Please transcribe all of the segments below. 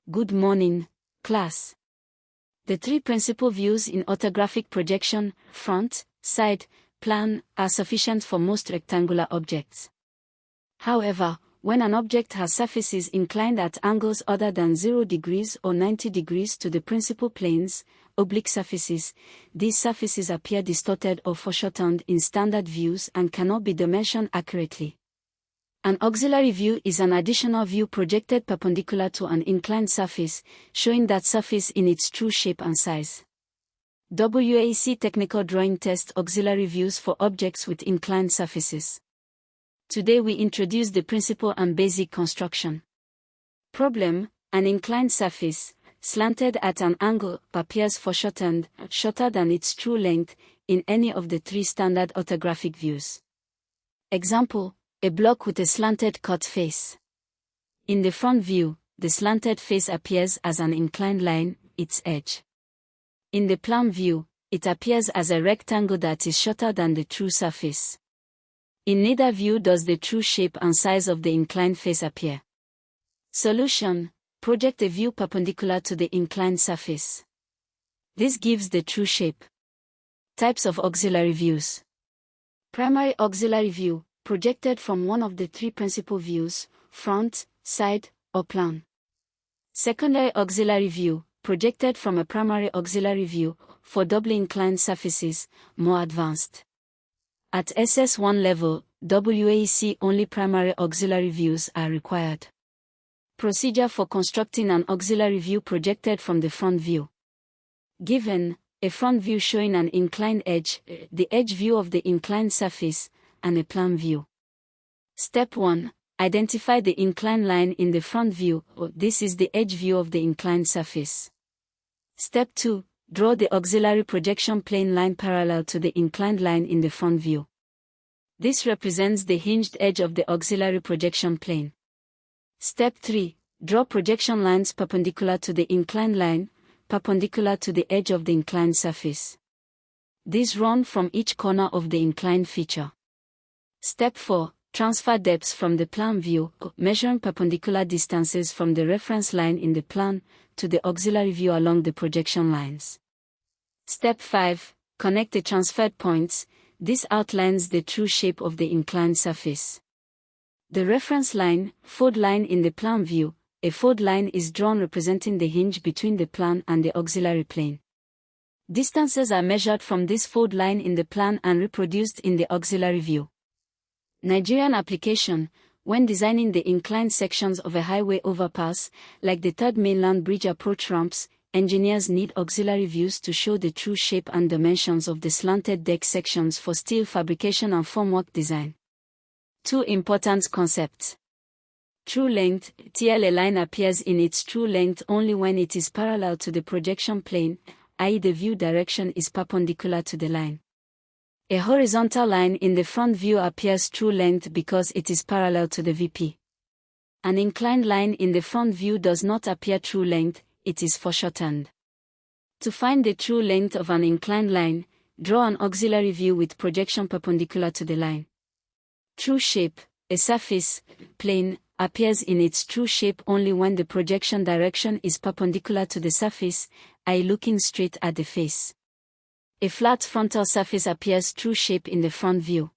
Good morning, class. The three principal views in orthographic projection, front, side, plan, are sufficient for most rectangular objects. However, when an object has surfaces inclined at angles other than 0 degrees or 90 degrees to the principal planes, oblique surfaces, these surfaces appear distorted or foreshortened in standard views and cannot be dimensioned accurately. An auxiliary view is an additional view projected perpendicular to an inclined surface, showing that surface in its true shape and size. WAEC Technical Drawing tests auxiliary views for objects with inclined surfaces. Today we introduce the principle and basic construction. Problem: an inclined surface, slanted at an angle, appears foreshortened, shorter than its true length, in any of the three standard orthographic views. Example: a block with a slanted cut face. In the front view, the slanted face appears as an inclined line, its edge. In the plan view, it appears as a rectangle that is shorter than the true surface. In neither view does the true shape and size of the inclined face appear. Solution: project a view perpendicular to the inclined surface. This gives the true shape. Types of auxiliary views. Primary auxiliary view, projected from one of the three principal views, front, side, or plan. Secondary auxiliary view, projected from a primary auxiliary view, for doubly inclined surfaces, more advanced. At SS1 level, WAEC only primary auxiliary views are required. Procedure for constructing an auxiliary view projected from the front view. Given a front view showing an inclined edge, the edge view of the inclined surface, and a plan view. Step 1. Identify the inclined line in the front view. This is the edge view of the inclined surface. Step 2. Draw the auxiliary projection plane line parallel to the inclined line in the front view. This represents the hinged edge of the auxiliary projection plane. Step 3. Draw projection lines perpendicular to the inclined line, perpendicular to the edge of the inclined surface. These run from each corner of the inclined feature. Step 4. Transfer depths from the plan view, measuring perpendicular distances from the reference line in the plan to the auxiliary view along the projection lines. Step 5. Connect the transferred points. This outlines the true shape of the inclined surface. The reference line, fold line in the plan view, a fold line is drawn representing the hinge between the plan and the auxiliary plane. Distances are measured from this fold line in the plan and reproduced in the auxiliary view. Nigerian application: when designing the inclined sections of a highway overpass, like the third mainland bridge approach ramps, engineers need auxiliary views to show the true shape and dimensions of the slanted deck sections for steel fabrication and formwork design. Two important concepts. True length: TL. A line appears in its true length only when it is parallel to the projection plane, i.e. the view direction is perpendicular to the line. A horizontal line in the front view appears true length because it is parallel to the VP. An inclined line in the front view does not appear true length, it is foreshortened. To find the true length of an inclined line, draw an auxiliary view with projection perpendicular to the line. True shape: a surface, plane, appears in its true shape only when the projection direction is perpendicular to the surface, i.e. looking straight at the face. A flat frontal surface appears true shape in the front view.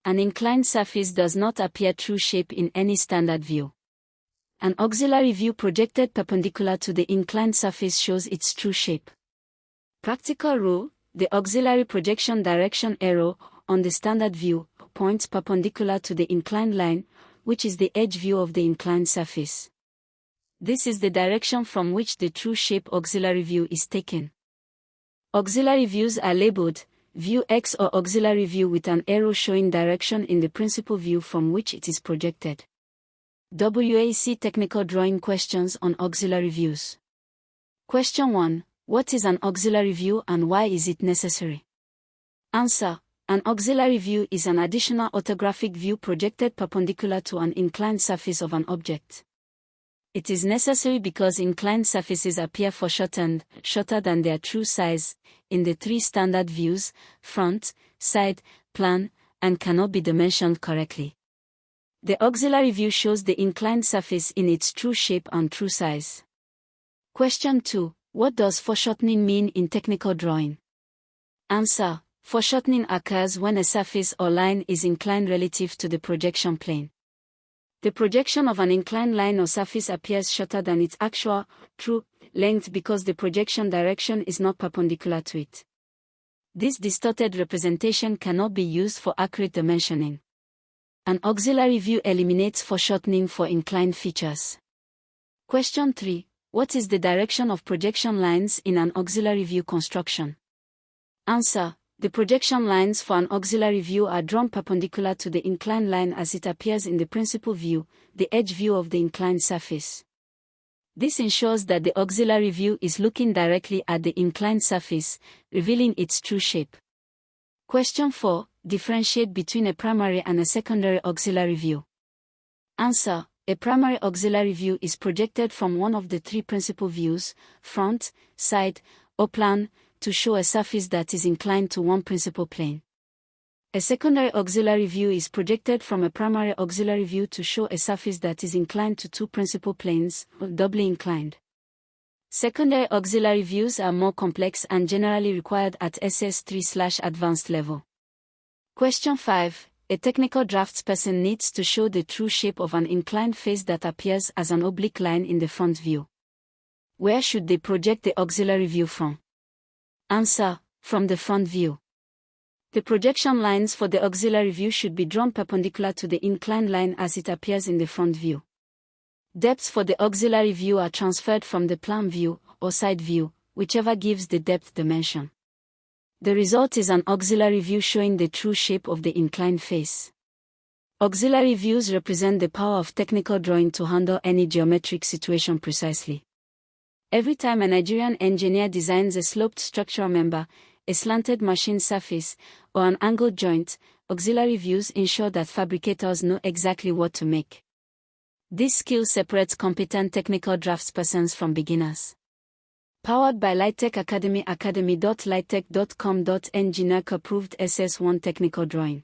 An inclined surface does not appear true shape in any standard view. An auxiliary view projected perpendicular to the inclined surface shows its true shape. Practical rule: the auxiliary projection direction arrow on the standard view points perpendicular to the inclined line, which is the edge view of the inclined surface. This is the direction from which the true shape auxiliary view is taken. Auxiliary views are labeled View X or auxiliary view with an arrow showing direction in the principal view from which it is projected. WAEC Technical Drawing questions on auxiliary views. Question 1. What is an auxiliary view and why is it necessary? Answer. An auxiliary view is an additional orthographic view projected perpendicular to an inclined surface of an object. It is necessary because inclined surfaces appear foreshortened, shorter than their true size, in the three standard views, front, side, plan, and cannot be dimensioned correctly. The auxiliary view shows the inclined surface in its true shape and true size. Question 2. What does foreshortening mean in technical drawing? Answer. Foreshortening occurs when a surface or line is inclined relative to the projection plane. The projection of an inclined line or surface appears shorter than its actual, true, length because the projection direction is not perpendicular to it. This distorted representation cannot be used for accurate dimensioning. An auxiliary view eliminates foreshortening for inclined features. Question 3. What is the direction of projection lines in an auxiliary view construction? Answer. The projection lines for an auxiliary view are drawn perpendicular to the inclined line as it appears in the principal view, the edge view of the inclined surface. This ensures that the auxiliary view is looking directly at the inclined surface, revealing its true shape. Question 4. Differentiate between a primary and a secondary auxiliary view. Answer. A primary auxiliary view is projected from one of the three principal views, front, side, or plan, to show a surface that is inclined to one principal plane. A secondary auxiliary view is projected from a primary auxiliary view to show a surface that is inclined to two principal planes, or doubly inclined. Secondary auxiliary views are more complex and generally required at SS3/advanced level. Question 5. A technical draftsperson needs to show the true shape of an inclined face that appears as an oblique line in the front view. Where should they project the auxiliary view from? Answer. From the front view. The projection lines for the auxiliary view should be drawn perpendicular to the inclined line as it appears in the front view. Depths for the auxiliary view are transferred from the plan view, or side view, whichever gives the depth dimension. The result is an auxiliary view showing the true shape of the inclined face. Auxiliary views represent the power of technical drawing to handle any geometric situation precisely. Every time a Nigerian engineer designs a sloped structural member, a slanted machine surface, or an angled joint, auxiliary views ensure that fabricators know exactly what to make. This skill separates competent technical draftspersons from beginners. Powered by Lightech Academy academy.lightech.com.ng NERDC-approved SS1 Technical Drawing.